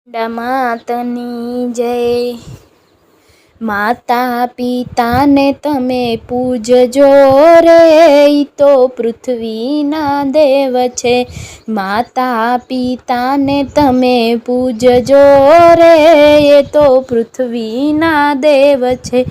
માતની જય। માતા પિતાને તમે પૂજજો રે, ઈ તો પૃથ્વીના દેવ છે। માતા પિતાને તમે પૂજજો રે, એ તો પૃથ્વીના દેવ છે।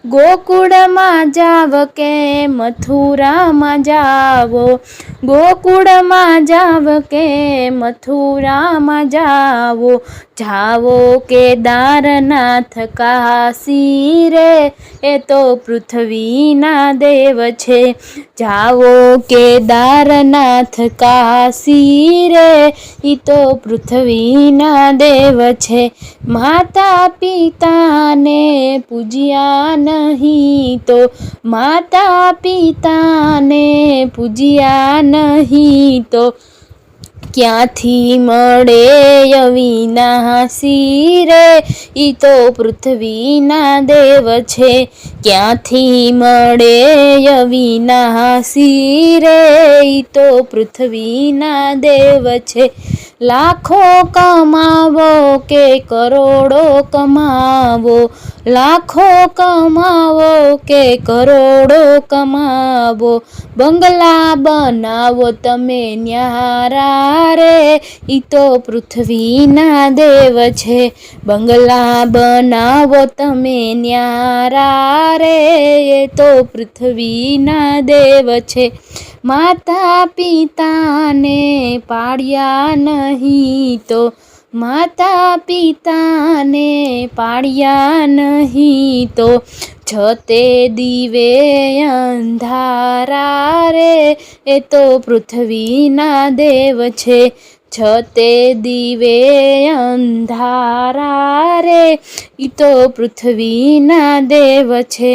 ગોકુળમાં જાવ કે મથુરામાં જાવો, ગોકુળમાં જાવ કે મથુરામાં જાવો, જાવો કેદારનાથ કાશી રે, એ તો પૃથ્વીના દેવ છે। જાવો કેદારનાથ કાશી રે, ઈ તો પૃથ્વીના દેવ છે। માતા પિતાને પૂજ્યા નહીં તો, માતા પિતાને પૂજ્યા નહીં તો, ક્યાંથી મળે અવિનાશી રે, ઈ તો પૃથ્વીના દેવ છે। ક્યાંથી મળે અવિનાશી રે, ઈ તો પૃથ્વીના દેવ છે। લાખો કમાવો કે કરોડો કમાવો, લાખો કમાવો કે કરોડો કમાવો, બંગલા બનાવો તમે ન્યારા રે, ઈ તો પૃથ્વીના દેવ છે। બંગલા બનાવો તમે ન્યારા રે, એ તો પૃથ્વીના દેવ છે। માતા પિતાને પાળ્યા નહીં તો, માતા પિતાને પાળ્યા નહીં તો, છતે દીવે અંધારા રે, એ તો પૃથ્વીના દેવ છે। છતે દીવે અંધારા રે, ઈ તો પૃથ્વીના દેવ છે।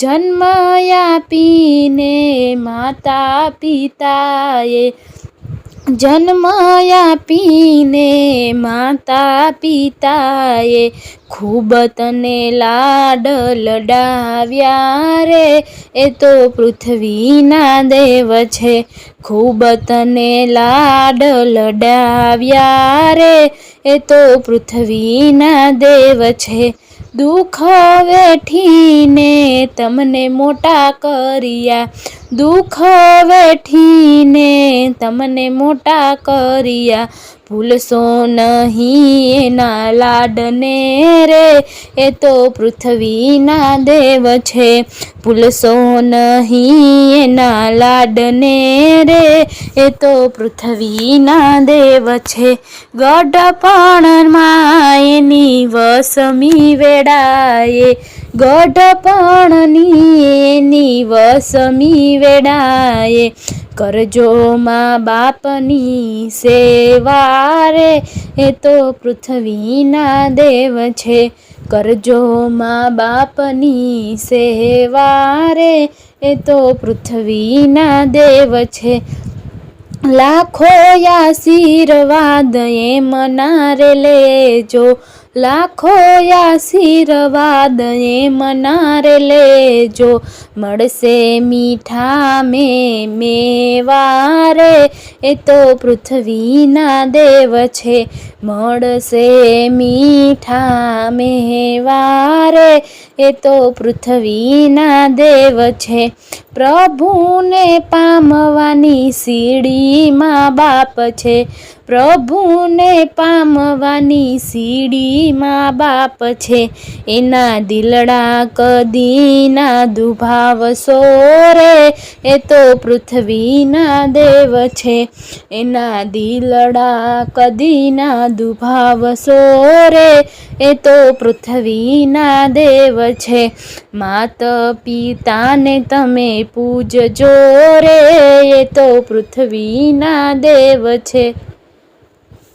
જન્મ આપીને માતા પિતાએ, જન્મ આપીને માતા પિતાએ, ખૂબ તને લાડ લડાવ્યા રે, એ તો પૃથ્વીના દેવ છે। ખૂબ તને લાડ લડાવ્યા રે, એ તો પૃથ્વીના દેવ છે। દુઃખ વેઠીને તમને મોટા કર્યા, દુઃખ વેઠીને તમને મોટા કર્યા, ભૂલશો નહીં એના લાડને રે, એ તો પૃથ્વીના દેવ છે। ભૂલશો નહીં એના લાડને રે, એ તો પૃથ્વીના દેવ છે। ગઢપણમાં એની વસમી વેળાએ, ગઢપણની એની વસમી વેળાએ, કરજો મા બાપની સેવા રે, એ તો પૃથ્વીના દેવ છે। કરજો મા બાપની સેવા રે, એ તો પૃથ્વીના દેવ છે। લાખો આશીર્વાદ એમના રે લેજો, લાખો આશીર્વાદ એમના રે લેજો, મળશે મીઠા મેવા રે, એ તો પૃથ્વીના દેવ છે। મળશે મીઠા મેવા રે, એ તો પૃથ્વીના દેવ છે। પ્રભુને પામવાની સીડી મા બાપ છે, પ્રભુને પામવાની સીડી મા બાપ છે, એના દિલડા કદી ના દુભાવશો રે, એ તો પૃથ્વીના દેવ છે। એના દિલડા કદી ના દુભાવશો રે, એ તો પૃથ્વીના દેવ છે। માતા પિતાને તમે પૂજજો રે, એ તો પૃથ્વીના દેવ છે।